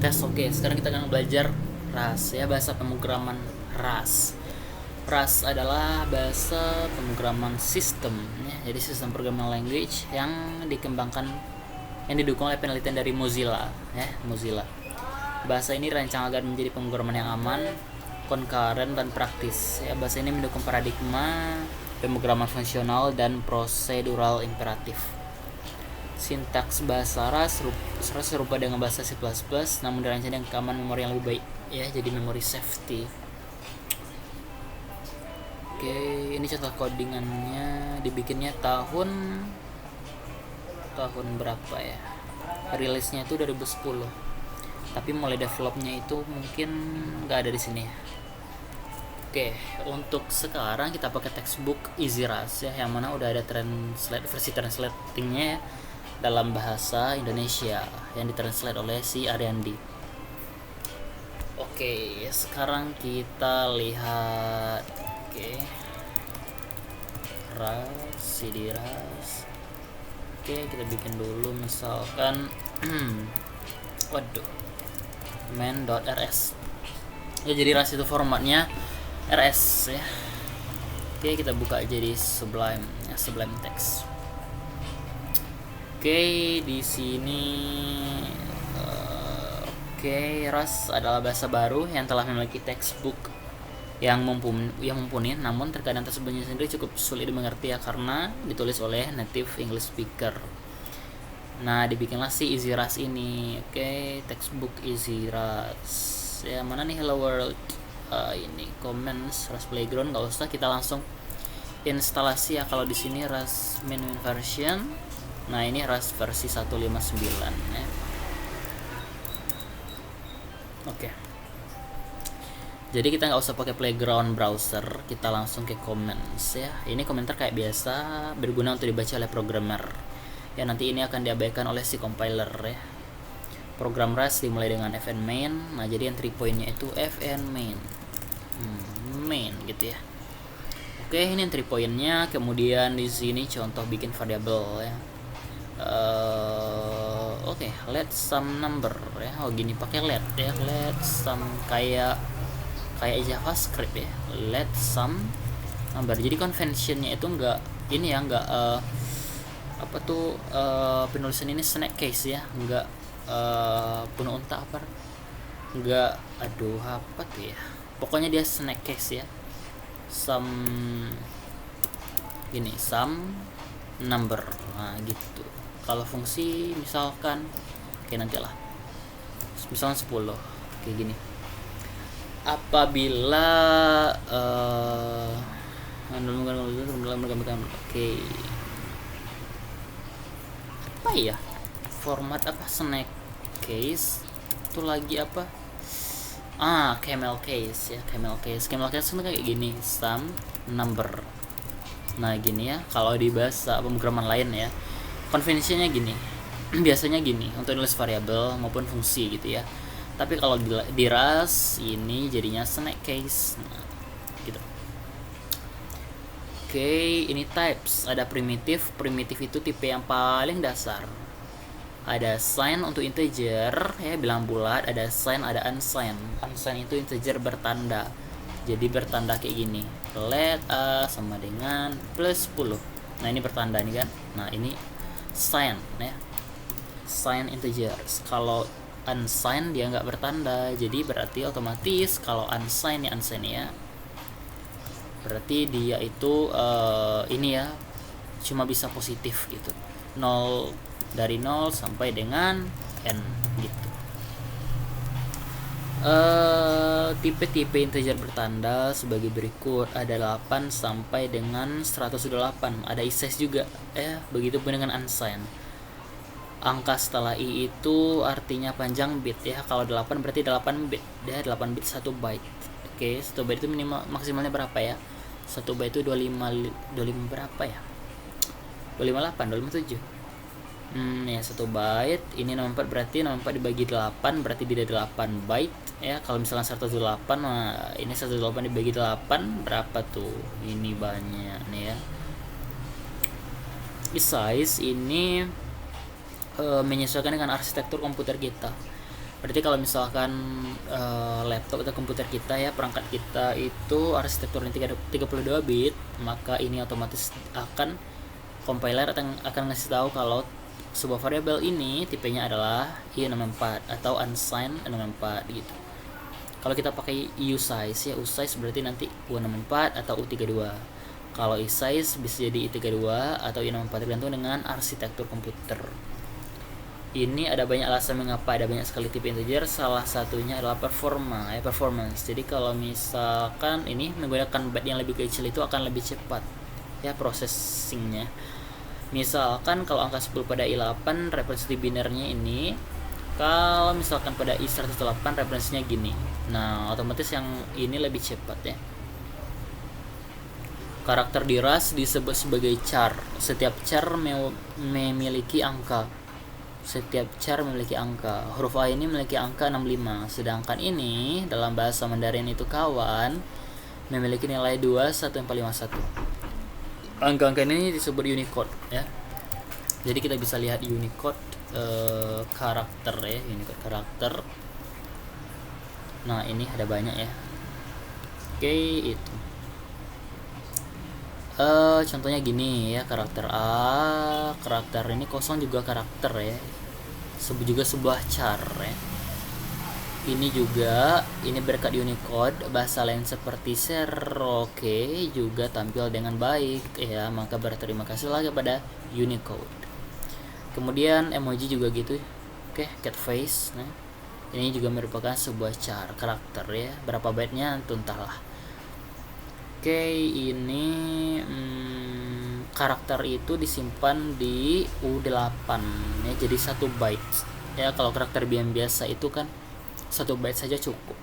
tes. Oke, sekarang kita akan belajar RAS ya, bahasa pemrograman RAS. RAS adalah bahasa pemrograman sistem ya, jadi sistem programming language yang didukung oleh penelitian dari Mozilla ya, Mozilla. Bahasa ini dirancang agar menjadi pemrograman yang aman, concurrent dan praktis ya. Bahasa ini mendukung paradigma pemrograman fungsional dan prosedural imperatif. Sintaks bahasa RAS serupa dengan bahasa C++, namun dirancang dengan keamanan memori yang lebih baik ya, jadi memory safety. Oke, ini contoh codingannya. Dibikinnya tahun berapa ya, rilisnya itu 2010, tapi mulai developnya itu mungkin nggak ada di sini ya. Oke, untuk sekarang kita pakai textbook Easy RAS ya, yang mana udah ada versi translatingnya ya, dalam bahasa Indonesia yang ditranslate oleh si Ariandi. Oke, sekarang kita lihat. Oke, RAS, CD RAS. Oke, kita bikin dulu misalkan main.rs ya, jadi RAS itu formatnya RS ya. Oke, kita buka jadi Sublime ya, Sublime Text. Oke, di sini RAS adalah bahasa baru yang telah memiliki textbook yang mumpuni, namun terkadang tersebutnya sendiri cukup sulit dimengerti ya, karena ditulis oleh native English speaker. Nah, dibikinlah si Easy RAS ini. Oke, textbook Easy RAS ya, mana nih Hello World, ini comments RAS Playground, nggak usah, kita langsung instalasi ya. Kalau di sini RAS main version. Nah, ini RAS versi 159 ya. Oke. Jadi kita nggak usah pakai playground browser, kita langsung ke comments ya. Ini komentar kayak biasa, berguna untuk dibaca oleh programmer. Ya, nanti ini akan diabaikan oleh si compiler ya. Program RAS dimulai dengan fn main. Nah, jadi entry point-nya itu fn main. Main gitu ya. Oke, ini entry point-nya. Kemudian di sini contoh bikin variabel ya. Oke, let some number ya. Oh, gini pakai let ya, let some kayak JavaScript ya, let some number. Jadi conventionnya itu enggak ini ya, enggak penulisan ini snack case ya, enggak penuh unta apa, enggak, apa tuh ya, pokoknya dia snack case ya. Some gini, some number, nah gitu. Kalau fungsi misalkan nantilah misalkan 10 kayak gini. Apabila oke, apa ya, format apa, snack case itu lagi apa, camel case ya, camel case itu kayak gini, some number. Nah, gini ya, kalau di bahasa pemrograman lain ya, konvensinya gini biasanya gini untuk nulis variabel maupun fungsi gitu ya. Tapi kalau di RAS ini jadinya snack case. Nah, gitu. Oke, ini types. Ada primitif itu tipe yang paling dasar. Ada sign untuk integer ya, bilang bulat. Ada sign, ada unsigned. Unsigned itu integer bertanda. Jadi bertanda kayak gini. Let a sama dengan plus 10. Nah, ini bertanda nih kan. Nah, ini sign ya. Sign integers. Kalau unsigned dia nggak bertanda, jadi berarti otomatis kalau unsigned ya, berarti dia itu ini ya, cuma bisa positif gitu, 0 dari 0 sampai dengan n gitu. Tipe-tipe integer bertanda sebagai berikut, ada 8 sampai dengan 108, ada isize juga ya, begitupun dengan unsigned. Angka setelah i itu artinya panjang bit ya. Kalau 8 berarti 8 bit ya, 8 bit 1 byte. Oke, 1 byte itu minimal maksimalnya berapa ya? 1 byte itu 25 berapa ya? 258, 257. Ya, 1 byte ini 64, berarti 64 dibagi 8 berarti dia 8 byte ya. Kalau misalnya 128, nah ini 128 dibagi 8 berapa tuh? Ini banyak nih ya. Size ini menyesuaikan dengan arsitektur komputer kita. Berarti kalau misalkan laptop atau komputer kita ya, perangkat kita itu arsitekturnya 32 bit, maka ini otomatis akan compiler akan ngasih tahu kalau sebuah variabel ini tipenya adalah i64 atau unsigned 64 gitu. Kalau kita pakai usize ya, usize berarti nanti u64 atau u32. Kalau isize bisa jadi i32 atau i64 tergantung dengan arsitektur komputer. Ini ada banyak alasan mengapa ada banyak sekali tipe integer. Salah satunya adalah performance. Jadi kalau misalkan ini menggunakan byte yang lebih kecil itu akan lebih cepat ya processingnya. Misalkan kalau angka 10 pada i8 representasi binernya ini, kalau misalkan pada i108 referensinya gini. Nah, otomatis yang ini lebih cepat ya. Karakter di Rust disebut sebagai char. Setiap char memiliki angka. Huruf A ini memiliki angka 65. Sedangkan ini dalam bahasa Mandarin itu kawan memiliki nilai 21451. Angka-angka ini disebut Unicode ya. Jadi kita bisa lihat Unicode karakter ya, Unicode karakter. Nah, ini ada banyak ya. Oke, itu. Contohnya gini ya, karakter A, karakter ini kosong juga karakter ya, juga sebuah char ya. Ini juga, ini berkat Unicode, bahasa lain seperti Cherokee juga tampil dengan baik ya, maka berterima kasihlah kepada Unicode. Kemudian emoji juga gitu, oke, cat face. Nah, ini juga merupakan sebuah char karakter ya, berapa byte-nya entahlah. Oke, ini karakter itu disimpan di U8 ya, jadi 1 byte ya. Kalau karakter biasa itu kan 1 byte saja cukup,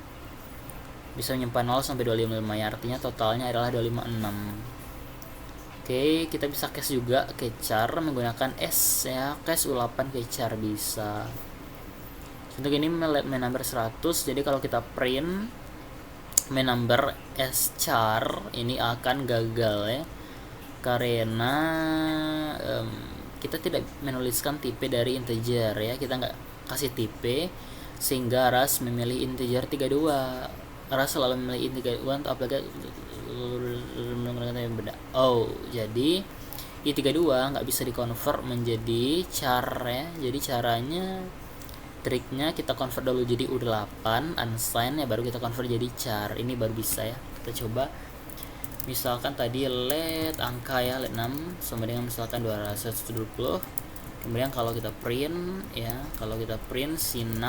bisa menyimpan 0 sampai 255 ya, artinya totalnya adalah 256. Oke, kita bisa cache juga ke char menggunakan S ya, cache U8 ke char bisa. Untuk ini main number 100, jadi kalau kita print main number S char ini akan gagal ya, karena kita tidak menuliskan tipe dari integer ya, kita nggak kasih tipe, sehingga Rust memilih integer 32. Rust selalu memilih integer 32 untuk apalagi beda. Jadi i32 nggak bisa dikonvert menjadi char ya. Jadi caranya, triknya kita convert dulu jadi U8 unsigned ya, baru kita convert jadi char. Ini baru bisa ya. Kita coba misalkan tadi let angka ya, let 6 sama dengan misalkan 220. Kemudian kalau kita print ya, kalau kita print C6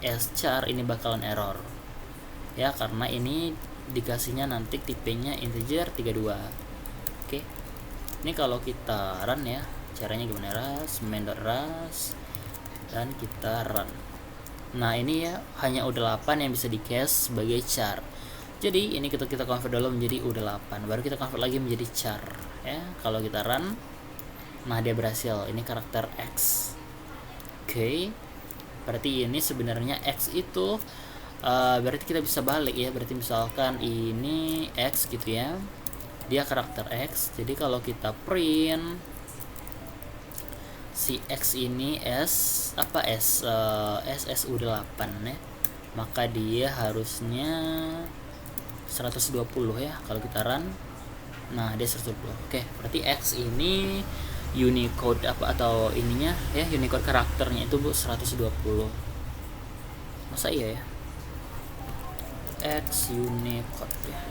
S char, ini bakalan error ya, karena ini dikasihnya nanti tipenya integer 32. Oke. Ini kalau kita run ya, caranya gimana? main.rust dan kita run. Nah, ini ya hanya U8 yang bisa di cache sebagai char. Jadi ini kita convert dulu menjadi U8, baru kita convert lagi menjadi char ya. Kalau kita run, nah dia berhasil. Ini karakter X. Oke. Berarti ini sebenarnya X itu berarti kita bisa balik ya. Berarti misalkan ini X gitu ya, dia karakter X. Jadi kalau kita print si X ini SSU8 ya, maka dia harusnya 120 ya kalau kita run. Nah, dia 120. Oke, berarti X ini Unicode atau ininya ya, Unicode karakternya itu 120. Masa iya ya? X Unicode ya.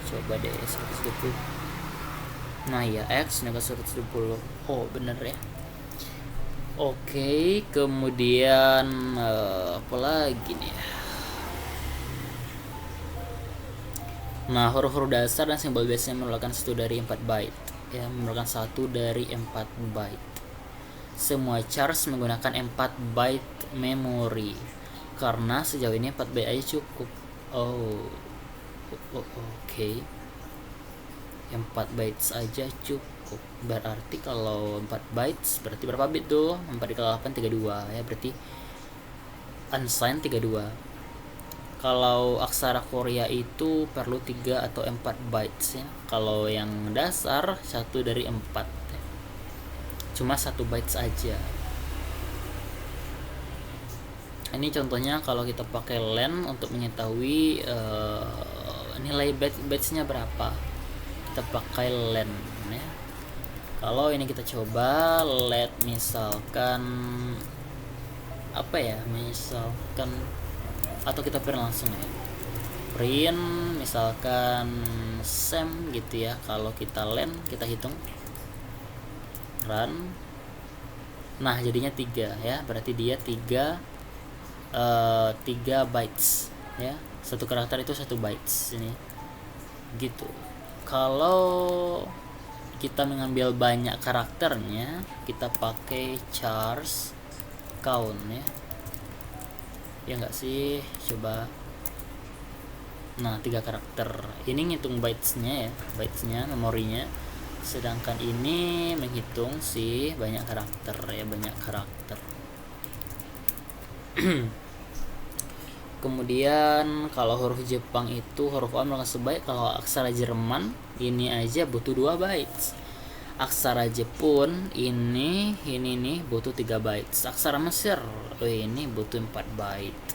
Coba deh 120. Nah ya, X Unicode 120. Bener ya. Oke, kemudian apa lagi nih ya? Nah, huruf-huruf dasar dan simbol biasanya merupakan 1 dari 4 byte ya, merupakan 1 dari 4 byte. Semua chars menggunakan 4 byte memori, karena sejauh ini 4 byte aja cukup. Oke. 4 bytes aja cukup. Berarti kalau 4 bytes berarti berapa bit tuh? 4 dikali 8 32 ya, berarti unsigned 32. Kalau aksara Korea itu perlu 3 atau 4 bytes ya. Kalau yang dasar 1 dari 4 ya. cuma 1 bytes aja. Ini contohnya kalau kita pakai len untuk mengetahui nilai bytesnya berapa, kita pakai len ya. Kalau ini kita coba let misalkan apa ya, misalkan, atau kita print langsung ya, print misalkan same gitu ya. Kalau kita len, kita hitung run, nah jadinya 3 ya, berarti dia 3 bytes ya, satu karakter itu 1 bytes ini gitu. Kalau kita mengambil banyak karakternya, kita pakai chars count ya enggak sih, coba. Nah 3 karakter ini ngitung bytesnya ya, bytesnya memorinya, sedangkan ini menghitung si banyak karakter ya, banyak karakter. Kemudian kalau huruf Jepang itu huruf A melakukan sebaik, kalau aksara Jerman ini aja butuh 2 bytes. Aksara Jepun ini nih butuh 3 bytes. Aksara Mesir ini butuh 4 byte.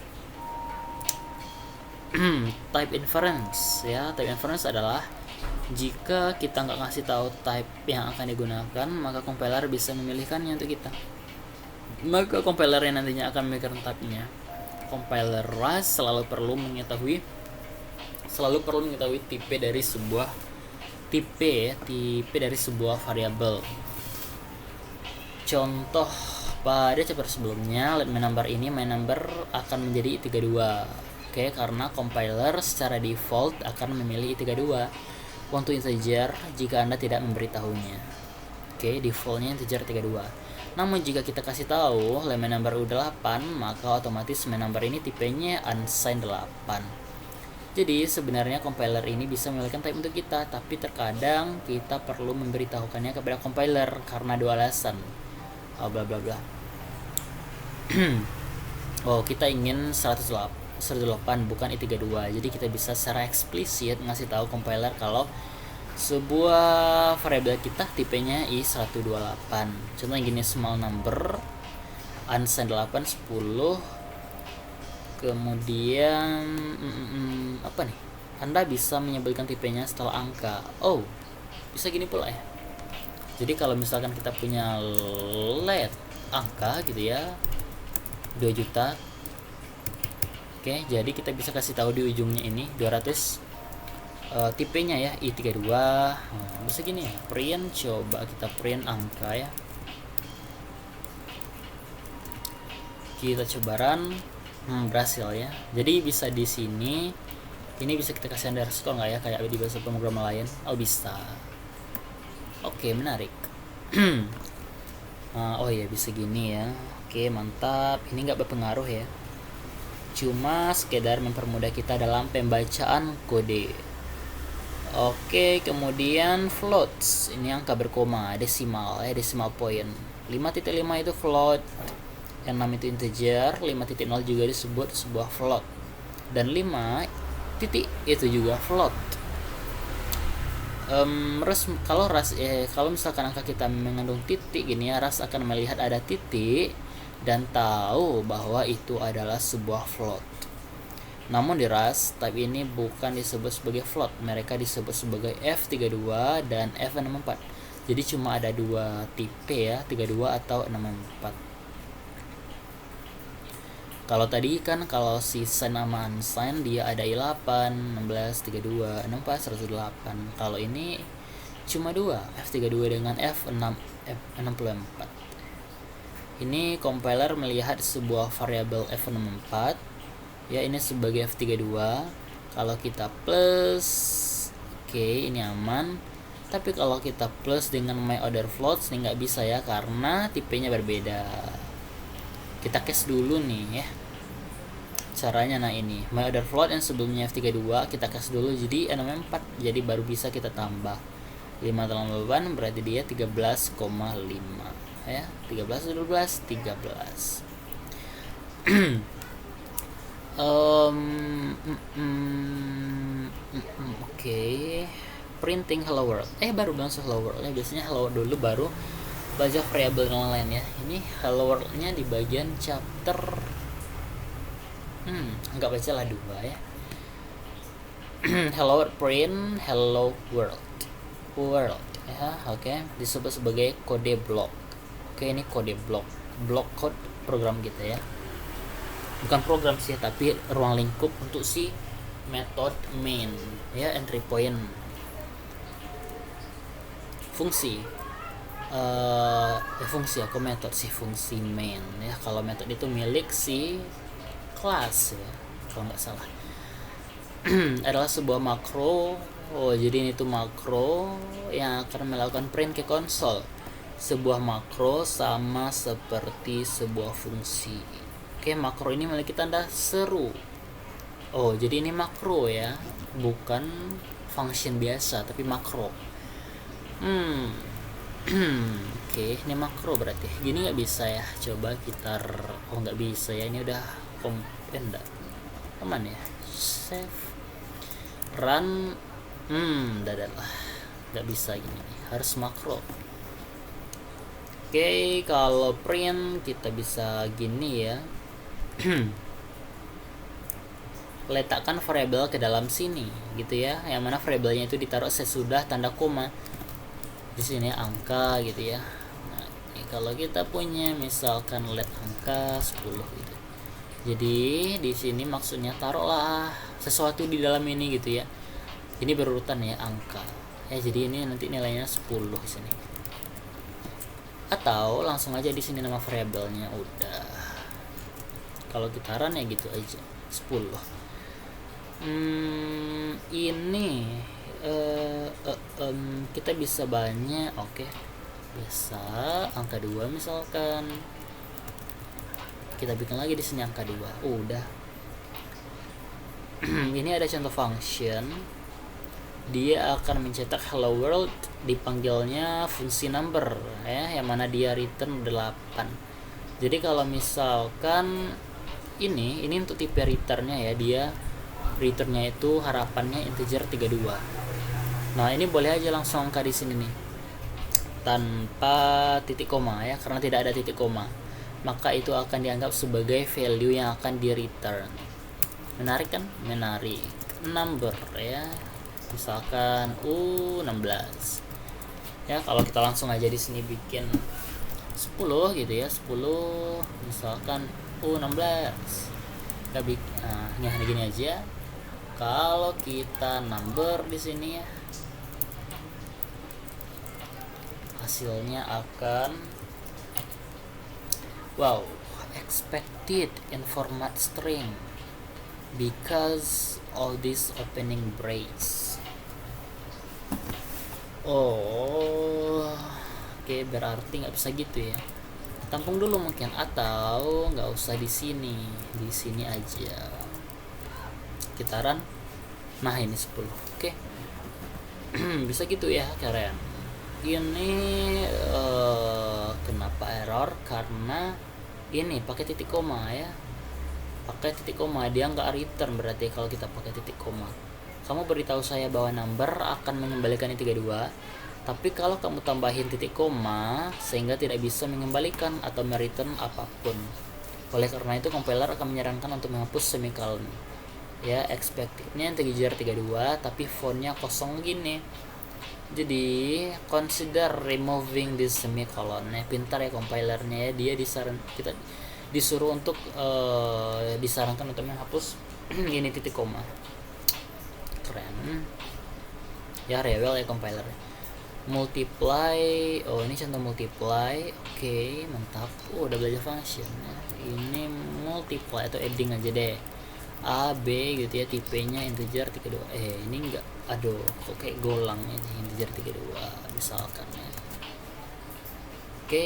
Type inference ya, type inference adalah jika kita nggak ngasih tahu type yang akan digunakan, maka compiler bisa memilihkannya untuk kita. Maka compiler yang nantinya akan memilihkan type-nya. Compiler Rust selalu perlu mengetahui tipe dari sebuah variabel. Contoh pada chapter sebelumnya, let my number ini, my number akan menjadi i32. Oke, karena compiler secara default akan memilih i32 untuk integer jika Anda tidak memberitahunya. Oke, defaultnya integer 32. Namun jika kita kasih tahu let my number U8, maka otomatis my number ini tipenya unsigned 8. Jadi sebenarnya compiler ini bisa memilihkan type untuk kita, tapi terkadang kita perlu memberitahukannya kepada compiler karena 2 alasan. Bla bla bla. Oh, kita ingin 108 bukan i32. Jadi kita bisa secara eksplisit ngasih tahu compiler kalau sebuah variabel kita tipenya i128. Contohnya gini, small number unsigned 8 10. Kemudian apa nih? Anda bisa menyebutkan tipenya setelah angka. Oh, bisa gini pula ya. Jadi kalau misalkan kita punya let angka gitu ya, 2 juta. Oke, jadi kita bisa kasih tahu di ujungnya ini 200. Tipenya ya i32. Bisa gini ya, print, coba kita print angka ya, kita coba run. Berhasil ya. Jadi bisa di sini ini bisa kita kasih underscore nggak ya, kayak di bahasa pemrograman lain? Oh bisa. Oke, menarik. Oh ya, bisa gini ya. Oke, mantap. Ini nggak berpengaruh ya, cuma sekedar mempermudah kita dalam pembacaan kode. Oke, kemudian floats, ini angka berkoma, desimal ya, desimal point. 5.5 itu float, yang 6 itu integer, 5.0 juga disebut sebuah float, dan 5 titik itu juga float. Kalau misalkan angka kita mengandung titik gini ya, Rust akan melihat ada titik dan tahu bahwa itu adalah sebuah float. Namun di Rust, type ini bukan disebut sebagai float, mereka disebut sebagai F32 dan F64. Jadi cuma ada 2 tipe ya, 32 atau 64. Kalau tadi kan kalau si sign sama unsigned dia ada i8, 16, 32, 64, 108. Kalau ini cuma 2, F32 dengan F64. Ini compiler melihat sebuah variabel F64 ya, ini sebagai F32. Kalau kita plus, oke, ini aman. Tapi kalau kita plus dengan my order floats ini nggak bisa ya, karena tipenya berbeda. Kita case dulu nih ya caranya. Nah ini my order float yang sebelumnya F32 kita case dulu jadi 64, jadi baru bisa kita tambah 5 tambah 8 berarti dia 13,5 ya, 13, 12, 13. Oke. Printing hello world. Baru bilang hello world ya, biasanya hello world dulu baru belajar variabel yang lain ya. Ini hello world-nya di bagian chapter nggak baca lah 2 ya. Hello world, print hello world ya. Oke, disebut sebagai kode blok. Oke, ini kode blok code program kita ya, bukan program sih tapi ruang lingkup untuk si method main ya. Entry point fungsi fungsi aku metode si fungsi main ya. Kalau metode itu milik si kelas ya kalau nggak salah. Adalah sebuah makro. Jadi ini tuh makro yang akan melakukan print ke konsol. Sebuah makro sama seperti sebuah fungsi. Oke, makro ini memiliki tanda seru. Jadi ini makro ya, bukan function biasa tapi makro. Oke, ini makro berarti. Gini nggak bisa ya. Coba kita nggak bisa ya. Ini udah enggak aman ya. Save, run. Dadalah, nggak bisa gini. Harus makro. Oke, kalau print kita bisa gini ya. Letakkan variabel ke dalam sini gitu ya. Yang mana variabelnya itu ditaruh sesudah tanda koma. Di sini angka gitu ya. Nah, ini kalau kita punya misalkan let angka 10 gitu. Jadi di sini maksudnya taruhlah sesuatu di dalam ini gitu ya. Ini berurutan ya angka. Ya, jadi ini nanti nilainya 10 di sini. Atau langsung aja di sini nama variabelnya udah. Kalau kita run ya gitu aja 10. Ini kita bisa banyak. Oke, bisa angka 2 misalkan. Kita bikin lagi di sini angka 2. Udah. Ini ada contoh function. Dia akan mencetak hello world, dipanggilnya fungsi number ya, yang mana dia return 8. Jadi kalau misalkan ini untuk tipe returnnya ya, dia returnnya itu harapannya integer 32. Nah, ini boleh aja langsung angka di sini nih tanpa titik koma ya, karena tidak ada titik koma, maka itu akan dianggap sebagai value yang akan di return. Menarik kan? Menarik. Number ya, misalkan U16 ya. Kalau kita langsung aja di sini bikin 10 gitu ya, 10 misalkan U16 kita bikin. Nah, gini aja. Kalau kita number di sini ya, hasilnya akan expected in format string because all this opening brace. Oke, berarti nggak bisa gitu ya. Tampung dulu mungkin, atau nggak usah di sini aja. Kita run. Nah, ini 10. Oke. Bisa gitu ya, keren. Ini kenapa error? Karena ini pakai titik koma ya. Pakai titik koma, dia nggak return. Berarti kalau kita pakai titik koma, kamu beritahu saya bahwa number akan mengembalikan 32, tapi kalau kamu tambahin titik koma sehingga tidak bisa mengembalikan atau mereturn apapun. Oleh karena itu compiler akan menyarankan untuk menghapus semicolon ya. Expectednya integer 32 tapi fontnya kosong gini. Jadi consider removing this semicolon ya. Pintar ya compilernya ya. Dia kita disuruh untuk disarankan untuk menghapus ini titik koma. Keren ya, rewel ya compiler. Multiply, ini contoh multiply. Oke, mantap. Udah belajar function ya. Ini multiply atau adding aja deh. A, B gitu ya, tipenya integer 32. Ini enggak, kok kayak golang ya, integer 32 misalkan ya. Oke,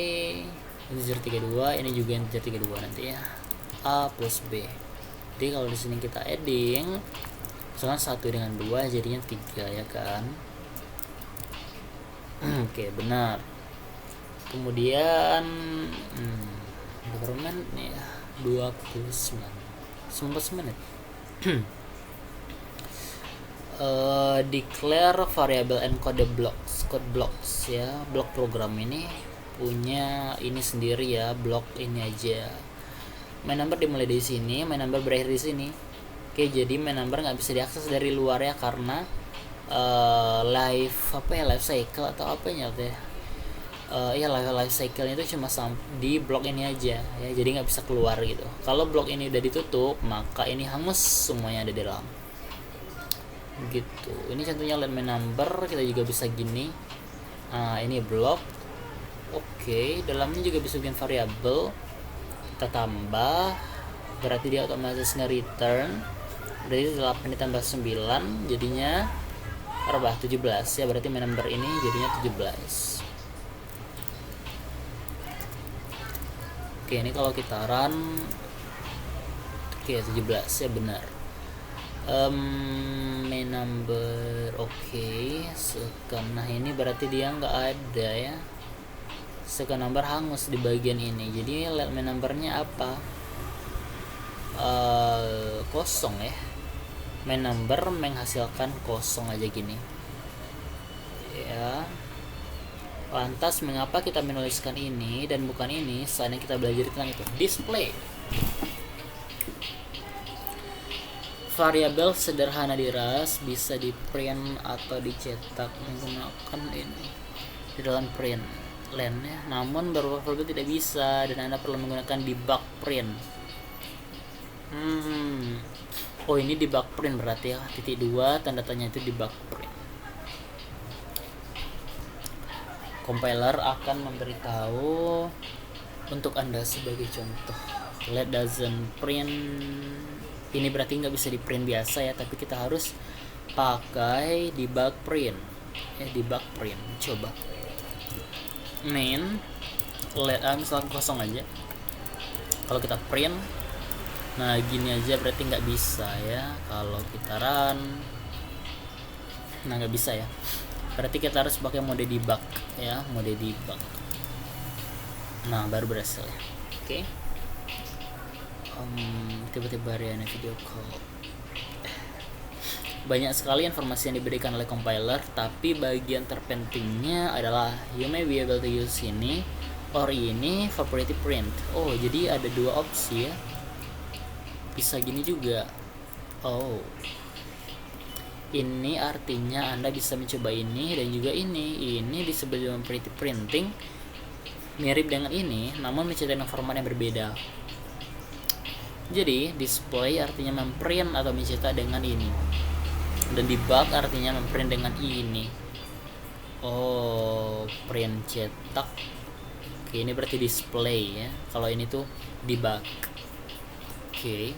integer 32, ini juga integer 32 nanti ya. A plus B. Jadi kalau di sini kita adding, misalkan 1 dengan 2 jadinya 3 ya kan. Oke, benar. Kemudian berapa menit nih ya? 29 menit. Declare variable encode blocks ya. Blok program ini punya ini sendiri ya, blok ini aja. Main number dimulai dari sini, main number berakhir di sini. Oke, jadi main number nggak bisa diakses dari luar ya, karena life cycle atau apa ya life cycle itu cuma di blok ini aja ya, jadi nggak bisa keluar gitu. Kalau blok ini udah ditutup, maka ini hangus semuanya ada di dalam gitu. Ini contohnya main number, kita juga bisa gini. Ini blok. Oke, dalamnya juga bisa bikin variabel, kita tambah, berarti dia otomatis nge-return. Berarti 8 ditambah 9 jadinya 17 ya, berarti main number ini jadinya 17. Oke, ini kalau kita run, oke 17 ya, benar. Main number nah ini berarti dia nggak ada ya, second number hangus di bagian ini. Jadi lihat main numbernya apa, kosong ya. Main number menghasilkan kosong aja gini ya. Lantas mengapa kita menuliskan ini dan bukan ini? Selanjutnya kita belajar tentang itu. Display. Variabel sederhana di Rust bisa di print atau dicetak menggunakan ini di dalam print len ya. Namun beberapa variabel tidak bisa dan Anda perlu menggunakan debug print. Oh, ini debug print berarti ya. Titik 2 tanda tanya itu debug print. Compiler akan memberitahu untuk Anda sebagai contoh. Let doesn't print. Ini berarti nggak bisa di print biasa ya, tapi kita harus pakai debug print. Debug print. Coba. Main let misalkan kosong aja. Kalau kita print, nah gini aja berarti nggak bisa ya. Kalau kita run, nah nggak bisa ya. Berarti kita harus pakai mode debug ya, mode debug. Nah, baru berhasil ya. Oke. Tiba-tiba Riana video call. Banyak sekali informasi yang diberikan oleh compiler, tapi bagian terpentingnya adalah you may be able to use ini or ini for pretty print. Oh, jadi ada dua opsi ya. Bisa gini juga. Oh. Ini artinya Anda bisa mencoba ini dan juga ini. Ini disebut dengan pretty printing, mirip dengan ini, namun mencetak format yang berbeda. Jadi display artinya memprint atau mencetak dengan ini, dan debug artinya memprint dengan ini. Oh, print cetak. Oke, ini berarti display ya. Kalau ini tuh debug. Oke.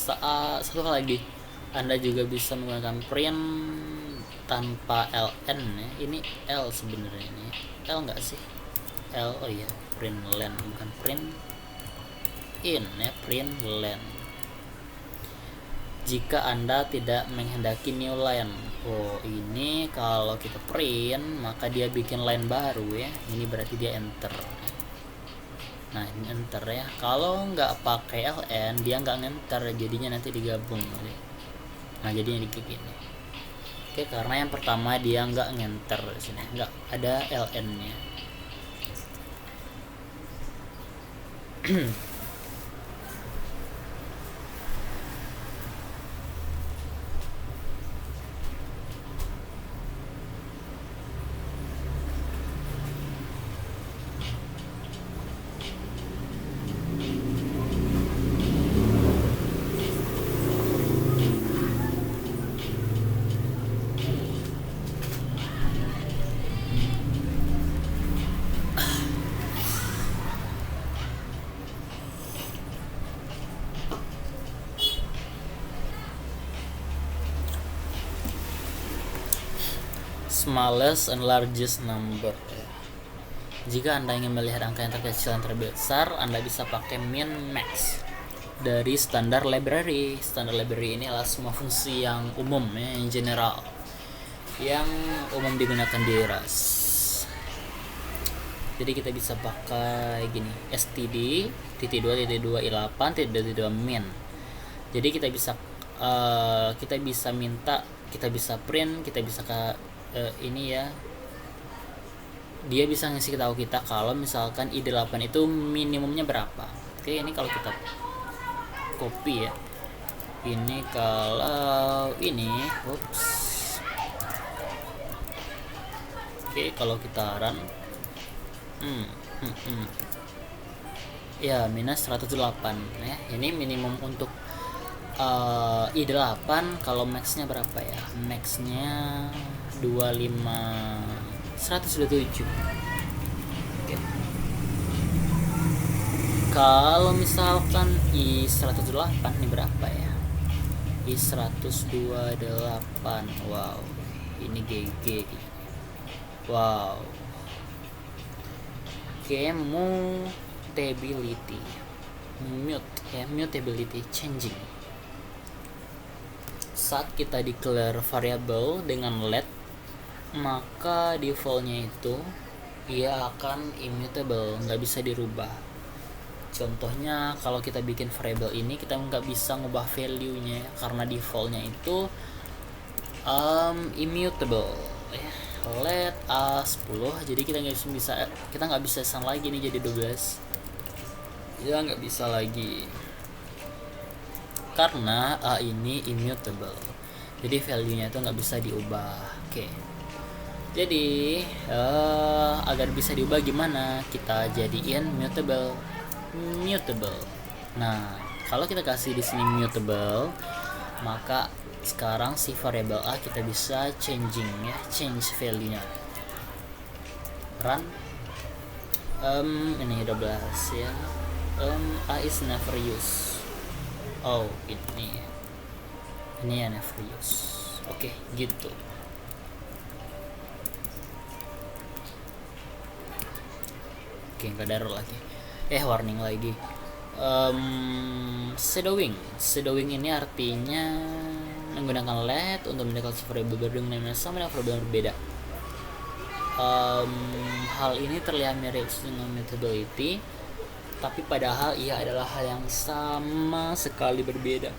Satu hal lagi, Anda juga bisa menggunakan print tanpa ln ya. Ini L sebenarnya ini. L nggak sih? L, oh iya, print len bukan print in ya, print len. Jika Anda tidak menghendaki new line. Oh, ini kalau kita print maka dia bikin line baru ya. Ini berarti dia enter. Nah, ini enter ya. Kalau nggak pakai ln dia nggak ngenter, jadinya nanti digabung. Nah, jadinya kayak gini. Oke, karena yang pertama dia nggak ngenter di sini, nggak ada ln-nya. Smallest and largest number. Jika Anda ingin melihat angka yang terkecil dan terbesar, Anda bisa pakai min max dari standar library. Standar library ini adalah semua fungsi yang umum ya, yang general, yang umum digunakan di Rust. Jadi kita bisa pakai gini, std .2 i8 .2 min. Jadi kita bisa minta, kita bisa print, kita bisa ini ya, dia bisa ngasih tahu kita kalau misalkan I8 itu minimumnya berapa. Oke, ini kalau kita copy ya. Ini kalau ini, Oke, kalau kita run ya minus 108 ya. Ini minimum untuk I8. Kalau maxnya berapa ya? Maxnya 127. Oke. Kalau misalkan I108 ini berapa ya? I128. Wow, ini GG. Wow. Oke, mutability changing. Saat kita declare variable dengan let, maka defaultnya itu ia akan immutable, nggak bisa dirubah. Contohnya kalau kita bikin variable ini, kita nggak bisa ngubah value-nya karena defaultnya itu immutable ya. Let A10, jadi kita nggak bisa sang lagi nih jadi 12 ya, nggak bisa lagi karena A ini immutable, jadi value nya itu nggak bisa diubah. Oke. Jadi agar bisa diubah gimana, kita jadiin mutable. Nah, kalau kita kasih di sini mutable, maka sekarang si variable A kita bisa change value nya. Run. Ini 12 ya. A is never used. Oh, ini ya never used. Oke, gitu. Oke, nggak ada error lagi. Warning lagi. Shadowing ini artinya menggunakan let untuk mendeklarasi variable baru dengan sama dengan variable yang berbeda. Hal ini terlihat mirip dengan mutability, tapi padahal ia adalah hal yang sama sekali berbeda.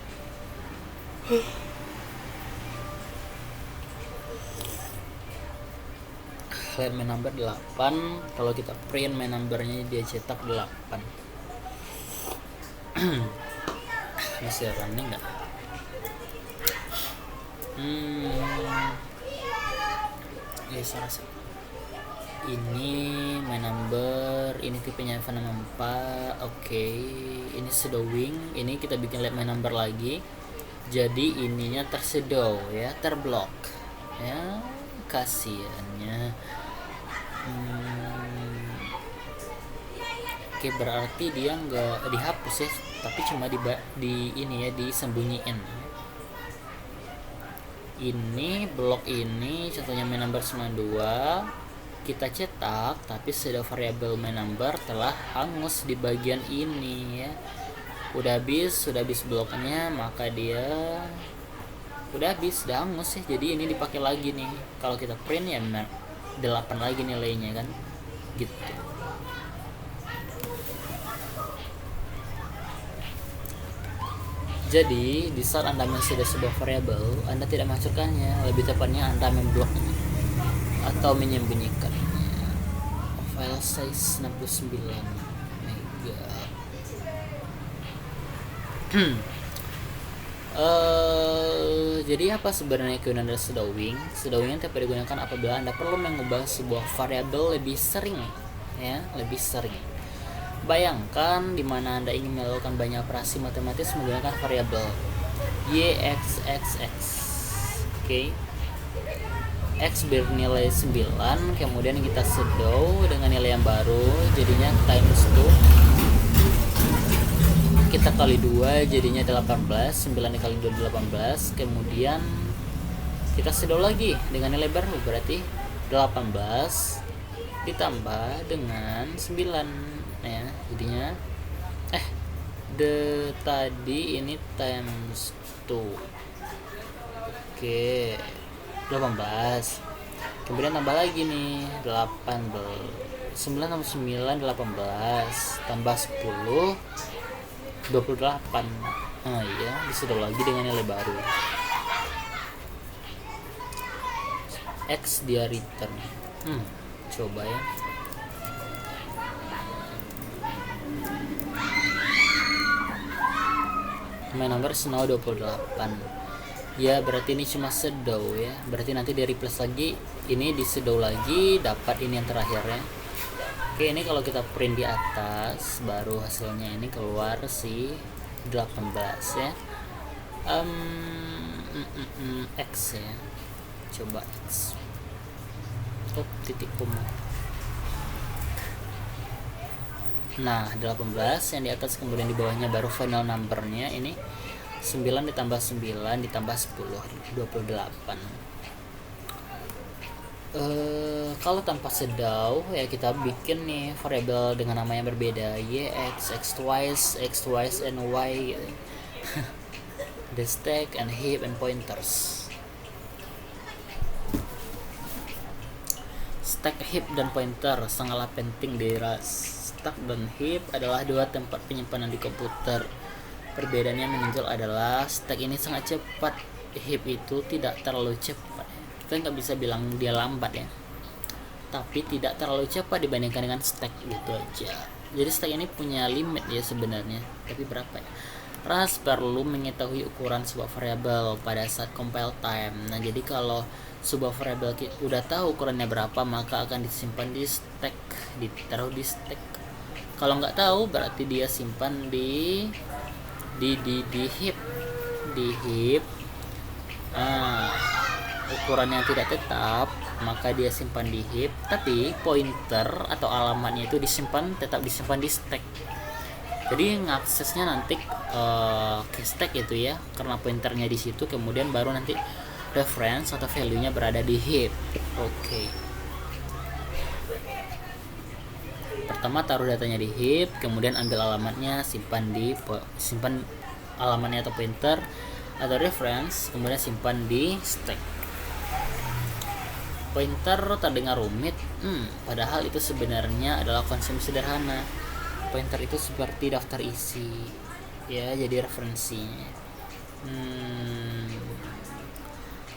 Let main number 8, kalau kita print main numbernya dia cetak 8. Masih running nggak? Saya rasa ini main number, ini tipenya F64. Oke, ini shadowing, ini kita bikin let main number lagi, jadi ininya tersedow ya, terblok ya, kasihannya. Oke, berarti dia nggak dihapus ya, tapi cuma disembunyiin. Ini blok ini contohnya main number 92 kita cetak, tapi sudah variable main number telah hangus di bagian ini ya. Udah habis bloknya, maka dia udah hangus ya. Jadi ini dipakai lagi nih. Kalau kita print ya 8 lagi nilainya kan, gitu. Jadi di saat Anda mengisi sebuah variabel, Anda tidak masukkannya, lebih tepatnya Anda membloknya atau menyembunyikannya. File size 69 mega. Jadi apa sebenarnya kegunaan dari shadowing? Shadowing dapat digunakan apabila Anda perlu mengubah sebuah variabel lebih sering ya, lebih sering. Bayangkan di mana Anda ingin melakukan banyak operasi matematis menggunakan variabel y(x)(x). Oke. X bernilai 9, kemudian kita shadow dengan nilai yang baru, jadinya times 2. Kita kali 2 jadinya 18, 9 dikali 2 18, kemudian kita shadow lagi dengan nilai baru, berarti 18 ditambah dengan 9 ya, jadinya tadi ini times 2. Oke, 18, kemudian tambah lagi nih 9 tambah 9 18 tambah 10 28. Iya, disudah lagi dengan nilai baru. X dia return. coba ya. Main number snow 28. Ya berarti ini cuma shadow ya, berarti nanti di replace lagi, ini di shadow lagi, dapat ini yang terakhir ya. Oke, ini kalau kita print di atas baru hasilnya ini keluar si 18 ya. X ya, coba X. Titik koma. Nah 18 yang di atas, kemudian di bawahnya baru final numbernya ini 9 ditambah 9 ditambah 10, 28. Kalau tanpa shadow ya kita bikin nih variabel dengan nama yang berbeda, y, x twice and y gitu. The stack and heap and pointers. Stack, heap, dan pointer sangatlah penting di RAS. Stack dan heap adalah dua tempat penyimpanan di komputer. Perbedaannya menonjol adalah stack ini sangat cepat, heap itu tidak terlalu cepat. Kita nggak bisa bilang dia lambat ya, tapi tidak terlalu cepat dibandingkan dengan stack gitu aja. Jadi stack ini punya limit ya sebenarnya, tapi berapa ya? RAS perlu mengetahui ukuran sebuah variabel pada saat compile time. Nah jadi kalau sebuah variabel udah tahu ukurannya berapa, maka akan disimpan di stack, ditaruh di stack. Kalau nggak tahu berarti dia simpan di heap. Ukuran yang tidak tetap maka dia simpan di heap, tapi pointer atau alamatnya itu tetap disimpan di stack. Jadi ngaksesnya nanti ke stack itu ya, karena pointernya di situ, kemudian baru nanti reference atau value-nya berada di heap. Oke. Pertama taruh datanya di heap, kemudian ambil alamatnya, simpan alamatnya atau pointer atau reference, kemudian simpan di stack. Pointer terdengar rumit, padahal itu sebenarnya adalah konsep sederhana. Pointer itu seperti daftar isi ya, jadi referensinya.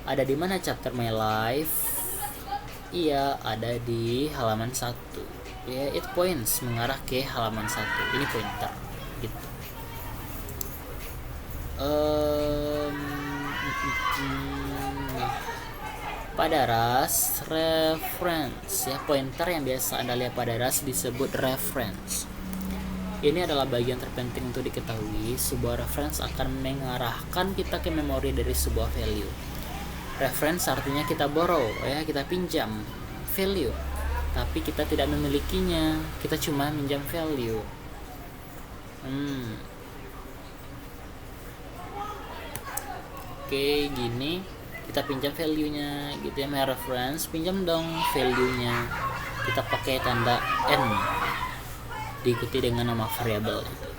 Ada di mana chapter my life? Iya, ada di halaman 1 ya. It points mengarah ke halaman 1. Ini pointer gitu. Pada RAS reference ya, pointer yang biasa Anda lihat pada RAS disebut reference. Ini adalah bagian terpenting untuk diketahui. Sebuah reference akan mengarahkan kita ke memori dari sebuah value. Reference artinya kita borrow ya, kita pinjam value, tapi kita tidak memilikinya, kita cuma minjam value. Oke, gini kita pinjam value-nya gitu ya, reference, pinjam dong value-nya. Kita pakai tanda n diikuti dengan nama variabel itu.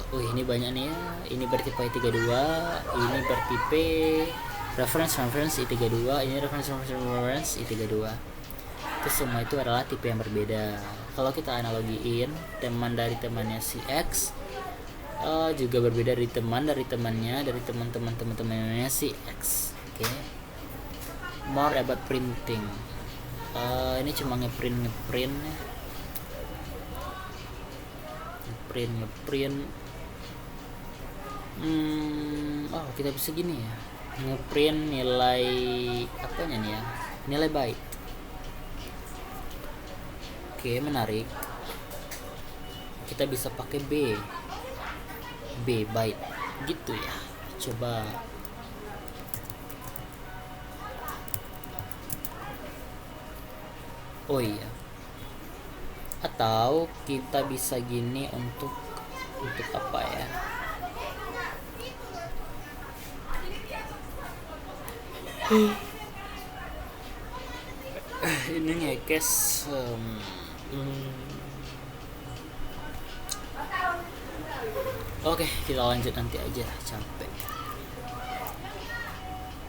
Ini banyak nih ya. Ini bertipe i32, ini bertipe reference i32, ini reference i32. Itu semua itu adalah tipe yang berbeda. Kalau kita analogiin, teman dari temannya si X juga berbeda dari temannya dari teman-temannya si X. Oke. More about printing. Ini cuma ngeprint kita bisa gini ya, ngeprint nilai apanya nih ya, nilai byte. Oke, menarik. Kita bisa pakai B byte gitu ya. Coba iya, atau kita bisa gini untuk apa ya, ini ngekes Oke, kita lanjut nanti aja, capek.